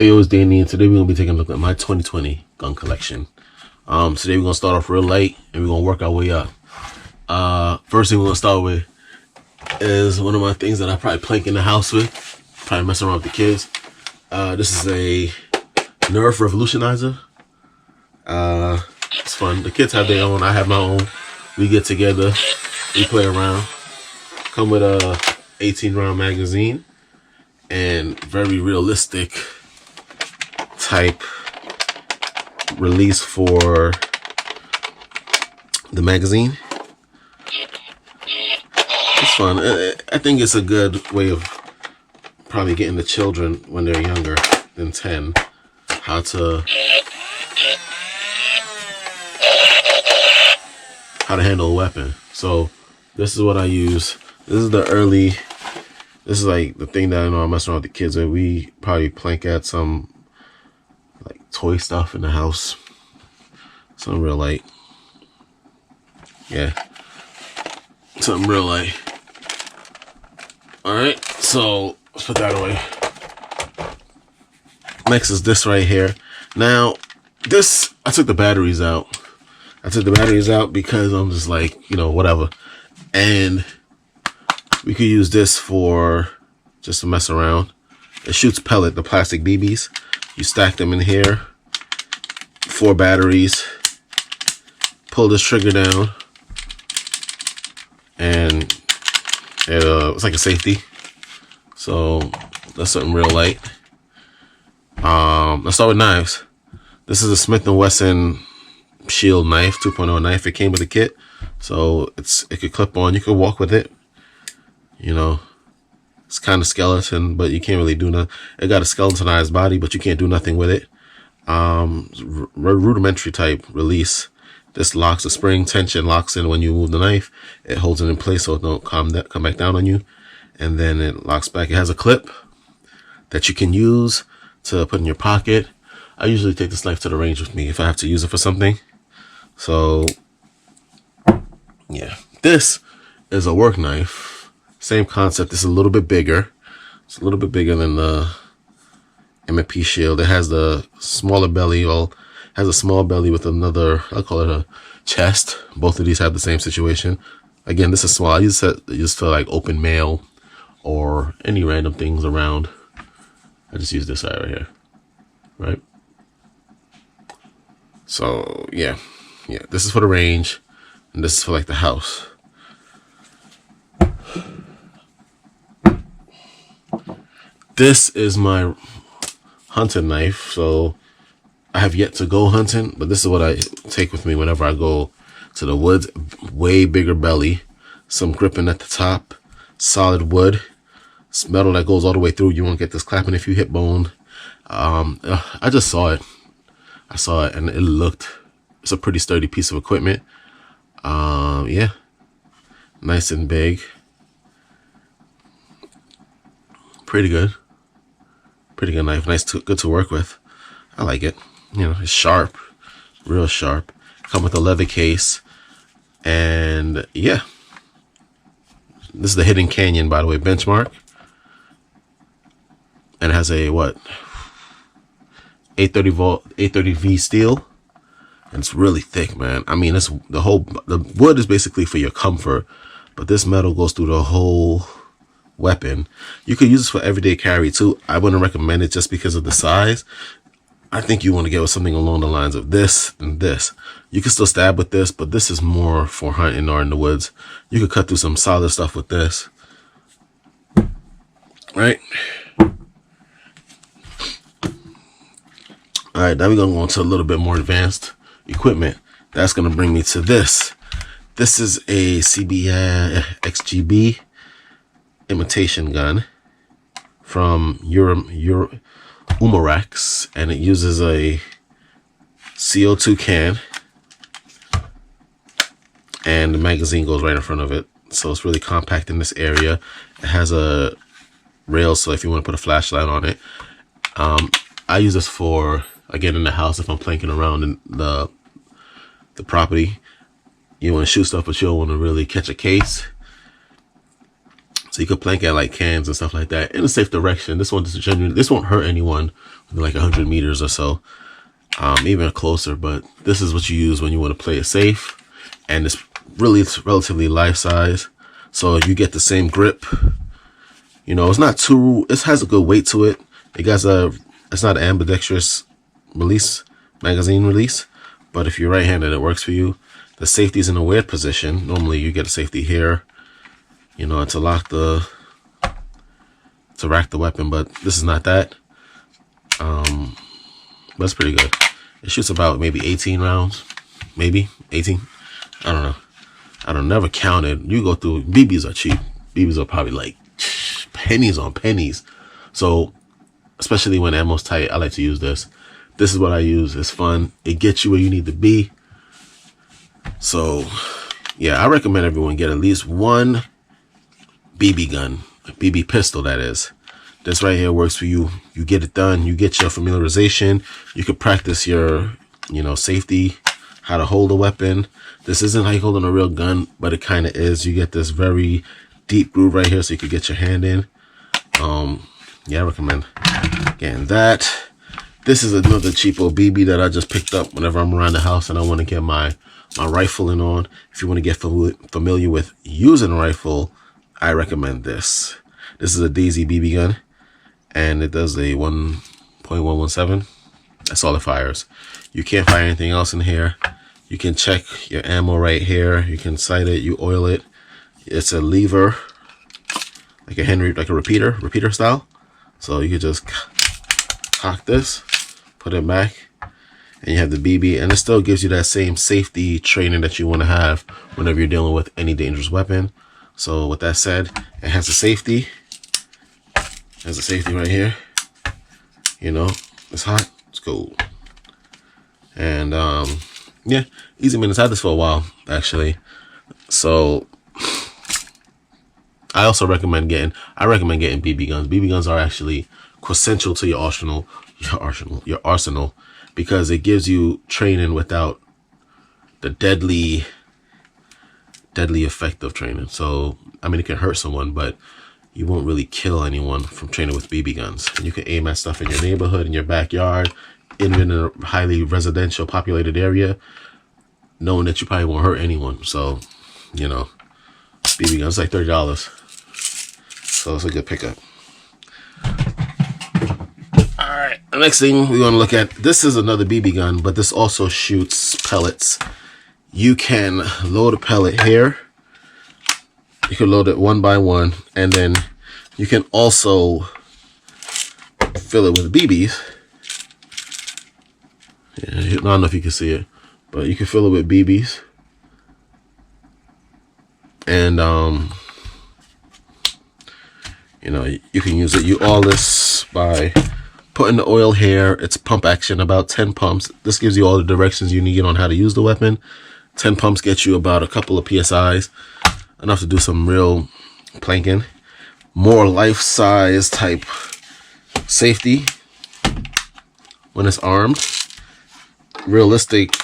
Hey, it was Danny, and today we're gonna be taking a look at my 2020 gun collection. Today we're gonna start off real light, and we're gonna work our way up. First thing we're gonna start with is one of my things that I probably plank in the house with, probably messing around with the kids. This is a Nerf Revolutionizer. It's fun. The kids have their own. I have my own. We get together, we play around. Come with a 18-round magazine and very realistic type release for the magazine. It's fun. I think it's a good way of probably getting the children when they're younger than 10 how to handle a weapon. So this is what I use. This is like the thing that I know I'm messing around with the kids with. We probably plank at some like toy stuff in the house. Something real light. Yeah. Something real light. Alright, so let's put that away. Next is this right here. Now, this, I took the batteries out. Because I'm just like, whatever. And we could use this for just to mess around. It shoots pellet, the plastic BBs. You stack them in here. 4 batteries. Pull this trigger down. And it's like a safety. So that's something real light. Let's start with knives. This is a Smith & Wesson Shield knife, 2.0 knife. It came with a kit. So it could clip on. You could walk with it. It's kind of skeleton, but you can't really do nothing. It got a skeletonized body, but you can't do nothing with it. Rudimentary type release. This locks the spring tension, locks in when you move the knife. It holds it in place so it don't come back down on you. And then it locks back. It has a clip that you can use to put in your pocket. I usually take this knife to the range with me if I have to use it for something. So, yeah. This is a work knife. Same concept. It's a little bit bigger. It's a little bit bigger than the M&P Shield. It has the smaller belly. Has a small belly with another, I'll call it a chest. Both of these have the same situation. Again, this is small. I use it just for like open mail or any random things around. I just use this side right here. Right? So, yeah. This is for the range. And this is for like the house. This is my hunting knife. So I have yet to go hunting, but this is what I take with me whenever I go to the woods. Way bigger belly, some gripping at the top, solid wood. It's metal that goes all the way through. You won't get this clapping if you hit bone. I just saw it. And it's a pretty sturdy piece of equipment. Yeah, nice and big. Pretty good knife. Good to work with. I like it. It's sharp, real sharp. Come with a leather case, and yeah, this is the Hidden Canyon, by the way, benchmark, and it has a 830V steel, and it's really thick, man. I mean, the wood is basically for your comfort, but this metal goes through the whole weapon. You could use this for everyday carry too. I wouldn't recommend it just because of the size. I think you want to get with something along the lines of this and this. You can still stab with this, but this is more for hunting or in the woods. You could cut through some solid stuff with this. Right? Alright, now we're going to go into a little bit more advanced equipment. That's going to bring me to this. This is a CBI XGB imitation gun from Umarex, and it uses a CO2 can, and the magazine goes right in front of it, so it's really compact in this area. It has a rail, so if you want to put a flashlight on it. I use this for, again, in the house if I'm planking around in the property. You want to shoot stuff, but you don't want to really catch a case. So you could plank at like cans and stuff like that in a safe direction. This one is genuine. This won't hurt anyone within like 100 meters or so, even closer. But this is what you use when you want to play it safe, and it's relatively life size. So you get the same grip. You know, it's not too. It has a good weight to it. It got it's not an ambidextrous magazine release, but if you're right-handed, it works for you. The safety's in a weird position. Normally, you get a safety here, you know, to rack the weapon, but this is not that. But it's pretty good. It shoots about maybe 18 rounds, maybe 18. I don't know. I don't never counted. You go through. BBs are cheap. BBs are probably like pennies on pennies. So especially when ammo's tight, I like to use this. This is what I use. It's fun. It gets you where you need to be. So yeah, I recommend everyone get at least one BB gun, a BB pistol, that is. This right here works for you. You get it done. You get your familiarization. You can practice your, you know, safety, how to hold a weapon. This isn't like holding a real gun, but it kind of is. You get this very deep groove right here so you can get your hand in. Yeah, I recommend getting that. This is another cheapo BB that I just picked up whenever I'm around the house and I want to get my rifling on. If you want to get familiar with using a rifle, I recommend this. This is a Daisy BB gun, and it does a 1.117. That's all it fires. You can't fire anything else in here. You can check your ammo right here. You can sight it, you oil it. It's a lever, like a repeater style. So you could just cock this, put it back, and you have the BB, and it still gives you that same safety training that you want to have whenever you're dealing with any dangerous weapon. So with that said, it has a safety. It has a safety right here. You know, it's hot, it's cold. And yeah, easy minutes. I had this for a while, actually. So I also recommend getting BB guns. BB guns are actually quintessential to your arsenal, because it gives you training without the deadly effect of training. So, I mean, it can hurt someone, but you won't really kill anyone from training with BB guns. And you can aim at stuff in your neighborhood, in your backyard, even in a highly residential populated area, knowing that you probably won't hurt anyone. So, you know, BB guns like $30. So it's a good pickup. All right, the next thing we want to look at, this is another BB gun, but this also shoots pellets. You can load a pellet here. You can load it one by one, and then you can also fill it with BBs. Yeah, I don't know if you can see it, but you can fill it with BBs. And you know, you can use it. You oil this by putting the oil here. It's pump action, about 10 pumps. This gives you all the directions you need on how to use the weapon. 10 pumps get you about a couple of PSIs, enough to do some real planking. More life-size type safety when it's armed. Realistic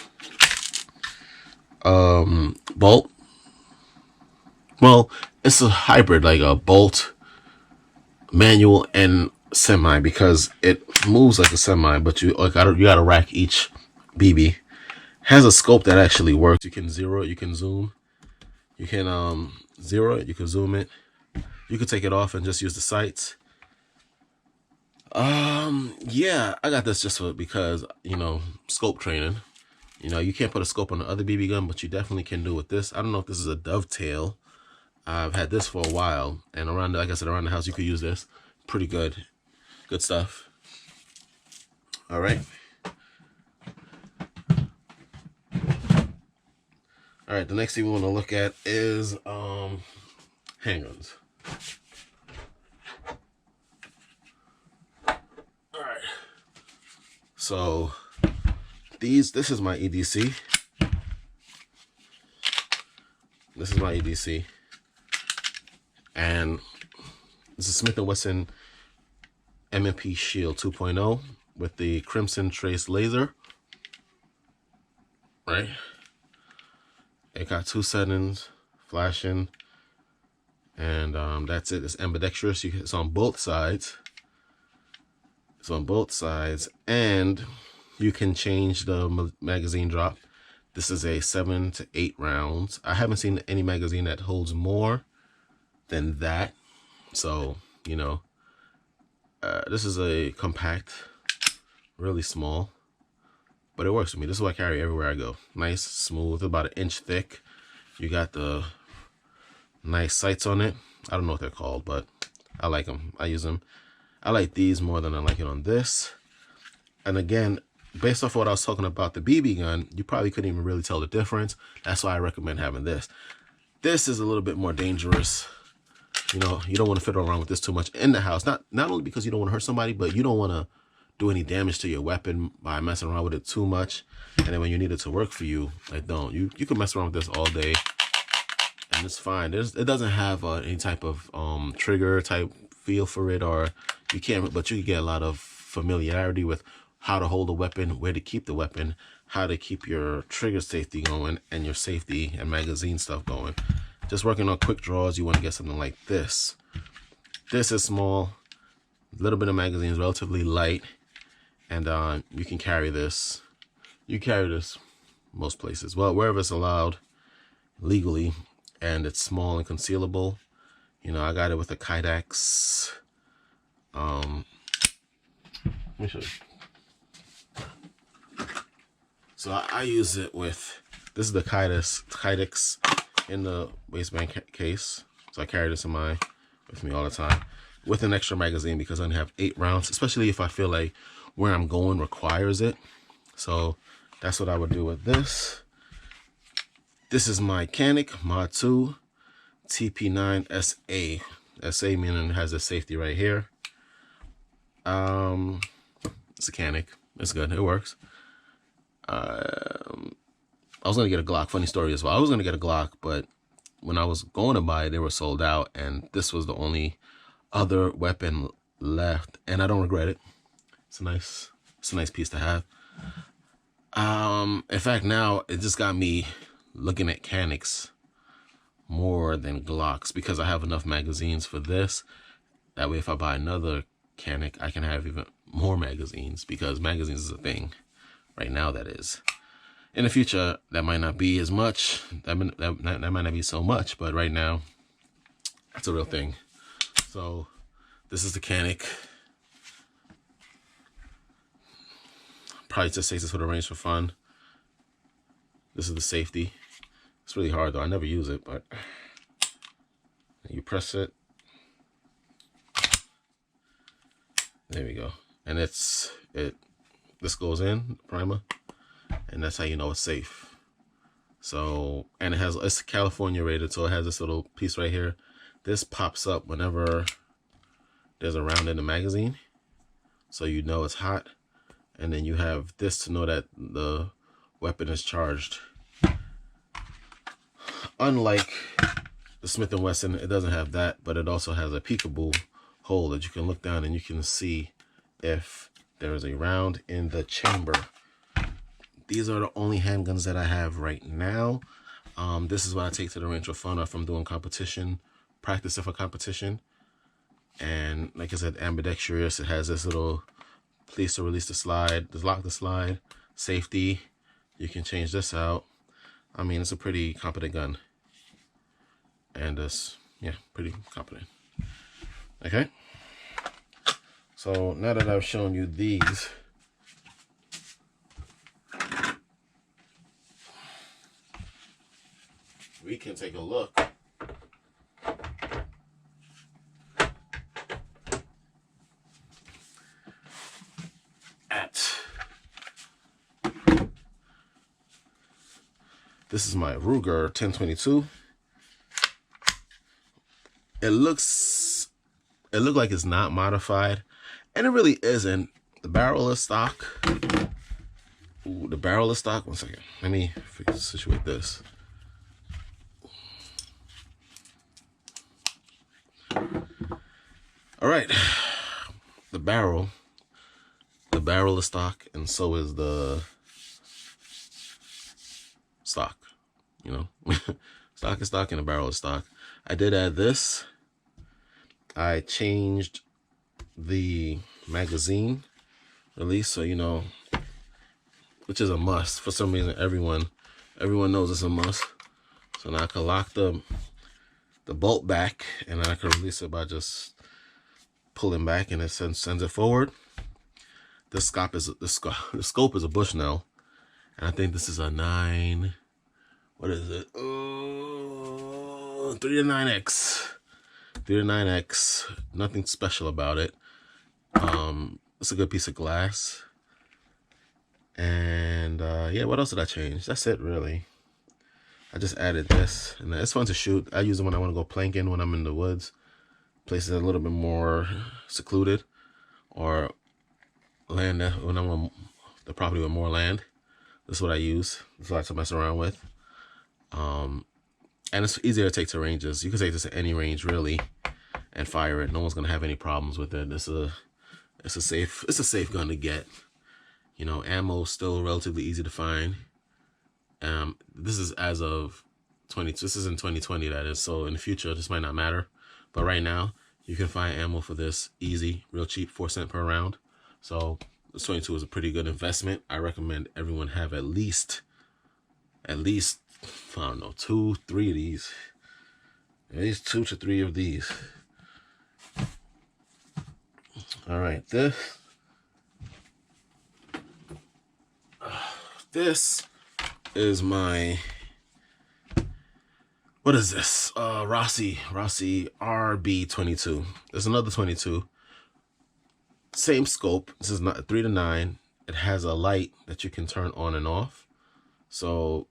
bolt. Well, it's a hybrid, like a bolt, manual, and semi, because it moves like a semi, but you gotta rack each BB. Has a scope that actually works. You can zero it, you can zoom, you can zero it, you can zoom it, you can take it off and just use the sights. Yeah, I got this just because, you know, scope training. You know, you can't put a scope on the other BB gun, but you definitely can do with this. I don't know if this is a dovetail. I've had this for a while, and around, like I said, around the house, you could use this. Pretty good stuff. All right. All right, the next thing we want to look at is handguns. All right. So this is my EDC. This is my EDC. And this is Smith & Wesson M&P Shield 2.0 with the Crimson Trace laser. Right? It got 2 settings, flashing And that's it. It's ambidextrous. It's on both sides. It's on both sides, and you can change the magazine drop. This is a 7 to 8 rounds. I haven't seen any magazine that holds more than that. So, you know, this is a compact, really small, but it works for me. This is what I carry everywhere I go. Nice, smooth, about 1 inch thick. You got the nice sights on it. I don't know what they're called, but I like them. I use them. I like these more than I like it on this. And again, based off what I was talking about, the BB gun, you probably couldn't even really tell the difference. That's why I recommend having this. This is a little bit more dangerous. You know, you don't want to fiddle around with this too much in the house. Not only because you don't want to hurt somebody, but you don't want to do any damage to your weapon by messing around with it too much. And then when you need it to work for you, like don't. You can mess around with this all day, and it's fine. It doesn't have any type of trigger type feel for it, or you can't. But you can get a lot of familiarity with how to hold a weapon, where to keep the weapon, how to keep your trigger safety going, and your safety and magazine stuff going. Just working on quick draws, you want to get something like this. This is small, a little bit of magazine, is relatively light, and you can carry this. You carry this most places. Well, wherever it's allowed legally, and it's small and concealable. You know, I got it with a Kydex. Let me show you. So I use it with, this is the Kydex in the waistband case. So I carry this with me all the time with an extra magazine because I only have 8 rounds, especially if I feel like where I'm going requires it. So that's what I would do with this. This is my Canik Mod 2 TP9 SA. SA meaning it has a safety right here. It's a Canik. It's good. It works. I was going to get a Glock. Funny story as well. I was going to get a Glock, but when I was going to buy it, they were sold out, and this was the only other weapon left, and I don't regret it. It's a nice piece to have. In fact, now it just got me looking at Caniks more than Glocks because I have enough magazines for this. That way, if I buy another Canik, I can have even more magazines because magazines is a thing right now. That is. In the future, that might not be as much. That might not be so much, but right now, that's a real thing. So, this is the Canik. Probably just takes this for the range for fun. This is the safety. It's really hard though. I never use it, but you press it. There we go. And this goes in, primer. And that's how you know it's safe. So, and it's California rated, so it has this little piece right here. This pops up whenever there's a round in the magazine, so you know it's hot. And then you have this to know that the weapon is charged. Unlike the Smith & Wesson, it doesn't have that, but it also has a peekaboo hole that you can look down and you can see if there is a round in the chamber. These are the only handguns that I have right now. This is what I take to the range for fun or if I'm doing competition, practice for competition. And like I said, ambidextrous. It has this little place to release the slide, to lock the slide, safety. You can change this out. I mean, it's a pretty competent gun. And yeah, pretty competent. Okay. So now that I've shown you these, we can take a look at, this is my Ruger 1022. It looks like it's not modified, and it really isn't. The barrel is stock. Ooh, the barrel is stock. 1 second. Let me situate this. All right, the barrel is stock, and so is the stock, you know. Stock is stock and a barrel is stock. I did add this. I changed the magazine release, so you know, which is a must. For some reason, everyone knows it's a must. So now I can lock the bolt back, and then I can release it by just pulling back, and it sends it forward. The scope is a Bushnell, and I think this is a 9. What is it? 3 to 9X. 3 to 9X. Nothing special about it. It's a good piece of glass. And yeah, what else did I change? That's it, really. I just added this, and it's fun to shoot. I use it when I want to go planking, when I'm in the woods, places a little bit more secluded, or land when I'm on the property with more land. This is what I use. This is what I like to mess around with. And it's easier to take to ranges. You can take this to any range really and fire it. No one's gonna have any problems with it. It's a safe gun to get. You know, ammo still relatively easy to find. This is as of this is in 2020, that is. So in the future, this might not matter. But right now, you can find ammo for this easy, real cheap, 4 cents per round. So this 22 is a pretty good investment. I recommend everyone have at least, I don't know, 2, 3 of these. At least 2 to 3 of these. All right, this is my, what is this? Rossi RB22. There's another 22. Same scope. This is not 3 to 9. It has a light that you can turn on and off. So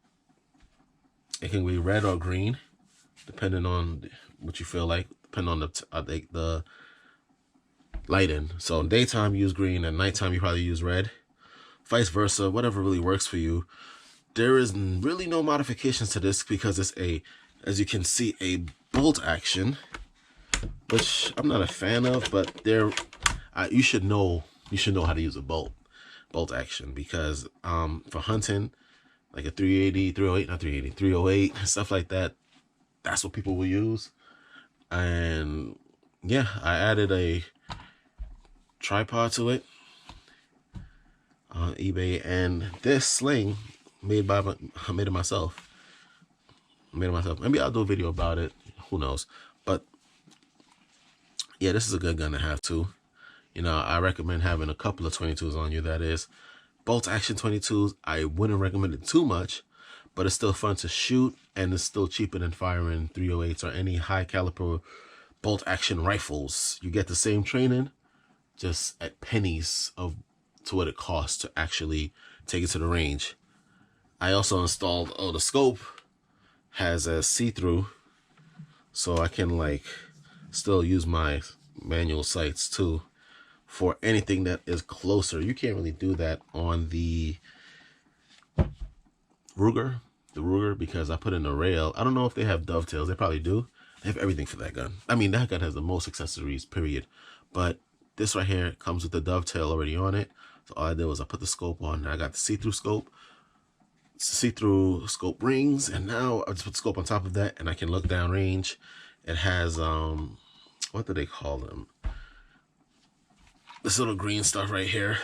it can be red or green, depending on what you feel like, depending on the lighting. So in daytime, use green. At nighttime, you probably use red. Vice versa, whatever really works for you. There is really no modifications to this because it's as you can see, a bolt action, which I'm not a fan of, but you should know how to use a bolt action, because for hunting, like a 380, 308, not 380, 308, stuff like that, that's what people will use. And yeah, I added a tripod to it on eBay, and this sling made it myself. Maybe I'll do a video about it, who knows. But yeah, this is a good gun to have too. You know, I recommend having a couple of 22s on you. That is, bolt action 22s, I wouldn't recommend it too much, but it's still fun to shoot, and it's still cheaper than firing 308s or any high caliber bolt action rifles. You get the same training, just at pennies to what it costs to actually take it to the range. I also installed, the scope has a see-through, so I can like still use my manual sights too for anything that is closer. You can't really do that on the Ruger, because I put in a rail. I don't know if they have dovetails. They probably do. They have everything for that gun. I mean, that gun has the most accessories, period. But this right here comes with the dovetail already on it. So all I did was I put the scope on, and I got the see-through scope. See-through scope rings, and now I just put the scope on top of that, and I can look down range. It has what do they call them, this little green stuff right here.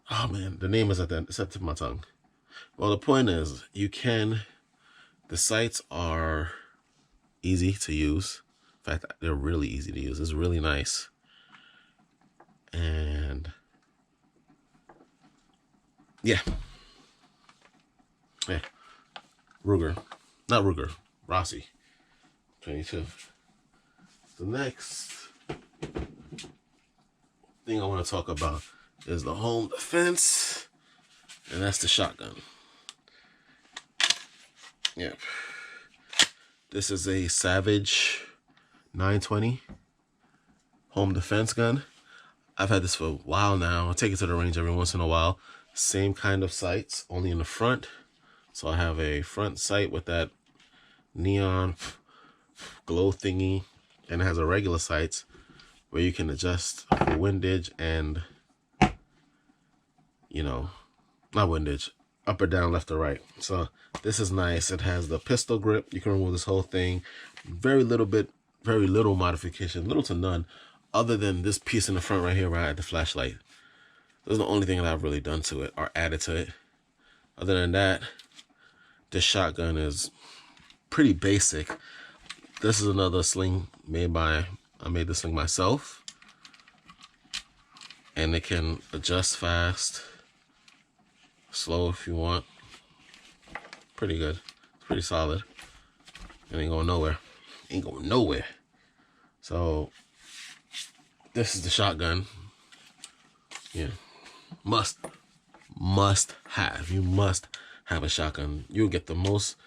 Oh man, the name is it's at the tip of my tongue. Well, the point is, the sights are easy to use. In fact, they're really easy to use. It's really nice. And yeah, Rossi 22. The next thing I want to talk about is the home defense, and that's the shotgun. Yep. This is a Savage 920 home defense gun. I've had this for a while now. I take it to the range every once in a while. Same kind of sights, only in the front. So I have a front sight with that neon glow thingy, and it has a regular sights where you can adjust for windage and, you know, not windage, up or down, left or right. So this is nice. It has the pistol grip. You can remove this whole thing. Very little modification, little to none, other than this piece in the front right here where I had the flashlight. This is the only thing that I've really done to it or added to it. Other than that, this shotgun is pretty basic. This is another sling I made this sling myself. And it can adjust fast, slow if you want. Pretty good. It's pretty solid. It ain't going nowhere. Ain't going nowhere. So this is the shotgun. Yeah. Must have. You must have a shotgun. You'll get the most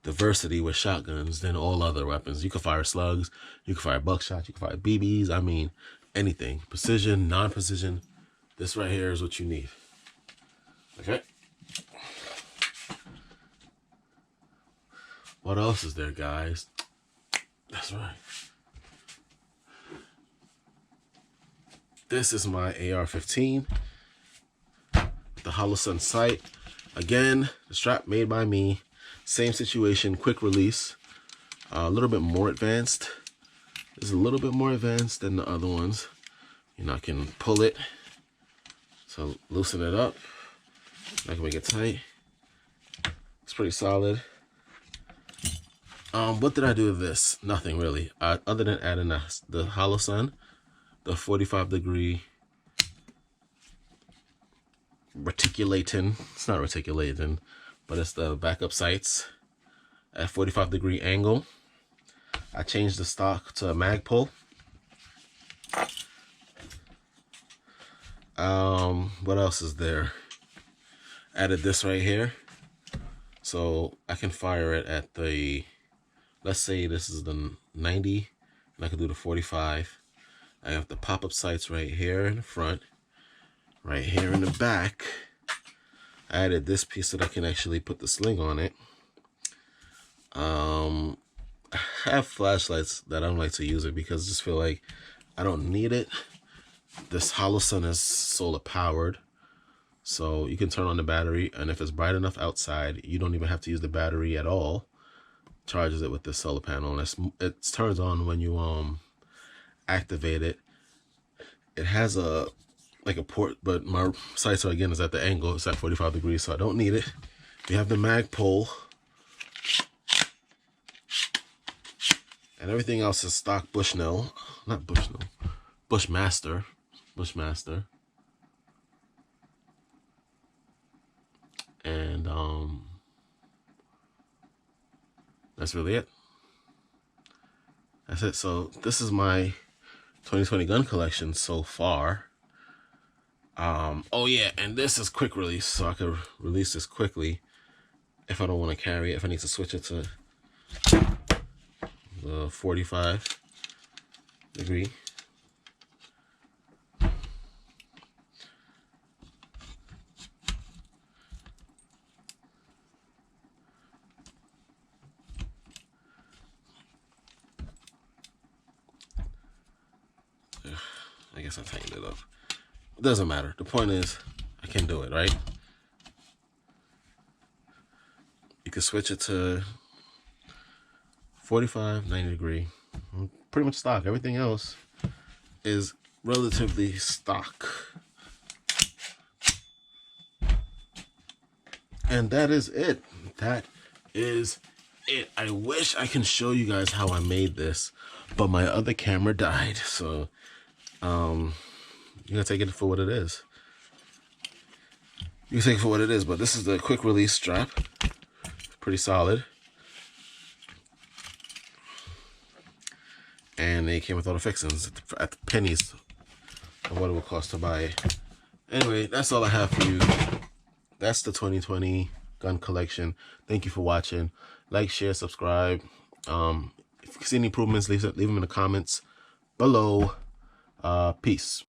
diversity with shotguns than all other weapons. You can fire slugs, you can fire buckshot, you can fire BBs. I mean, anything. Precision, non-precision. This right here is what you need. Okay. What else is there, guys? That's right. This is my AR-15. The Holosun sight. Again, the strap made by me. Same situation, quick release. A little bit more advanced. It's a little bit more advanced than the other ones. You know, I can pull it. So loosen it up. I can make it tight. It's pretty solid. What did I do with this? Nothing really. Other than adding the Holosun, the 45-degree reticulating. It's not reticulating, but it's the backup sights at 45-degree angle. I changed the stock to a Magpul. What else is there? Added this right here, so I can fire it at the, let's say this is the 90, and I can do the 45. I have the pop-up sights right here in the front, right here in the back. I added this piece so that I can actually put the sling on it. I have flashlights that I don't like to use it because I just feel like I don't need it. This Holosun is solar powered, so you can turn on the battery, and if it's bright enough outside, you don't even have to use the battery at all. Charges it with the solar panel, and it turns on when you activate it. It has a port, but my sights are again is at the angle. It's at 45 degrees, so I don't need it. We have the Magpul, and everything else is stock Bushnell, not Bushnell, Bushmaster. And that's really it. That's it. So this is my 2020 gun collection so far. Oh yeah, and this is quick release, so I could release this quickly if I don't want to carry it, if I need to switch it to the 45-degree. I guess I tightened it up. It doesn't matter. The point is, I can do it, right? You can switch it to 45, 90 degree. Pretty much stock. Everything else is relatively stock. And that is it. That is it. I wish I can show you guys how I made this, but my other camera died, so you're gonna take it for what it is. You can take it for what it is, but this is the quick release strap. Pretty solid. And they came with all the fixings at the pennies of what it would cost to buy it. Anyway, that's all I have for you. That's the 2020 gun collection. Thank you for watching. Like, share, subscribe. If you see any improvements, leave them in the comments below. Peace.